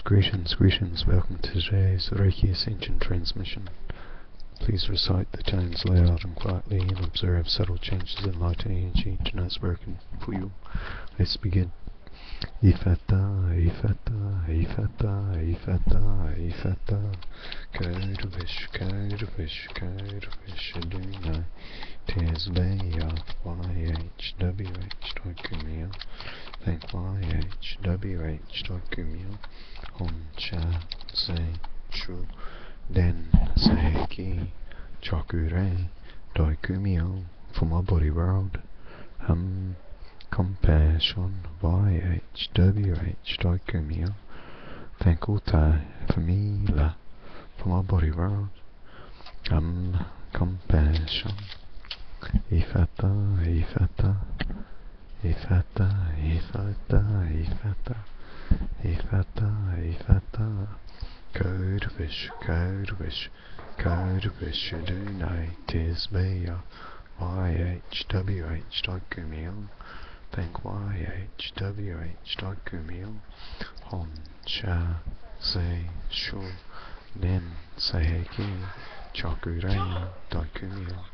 Greetings, welcome to today's Reiki Ascension transmission. Please recite the tones loud and quietly and observe subtle changes in light and energy tonight's working for you. Let's begin. Ifata, ifata, ifata, ifata, ifata. Kodovish, kodovish, kodovish, adunai. Tesbeya, YHWH, Tokumio. Thank YHWH, Tokumio. Hon cha se shu den seiki chakure doikumio for my body world. Compassion YHWH doikumio. Thank Utai for me la for my body world. Compassion. Ifata, ifata, ifata, ifata, ifata. Ifata, ifata, kodovish, kodovish, kodovish, adunai, tisbeya, YHWH, dokumio, thank YHWH, dokumio, hon, cha, se, shu, nen, seiki, chakure, dokumio.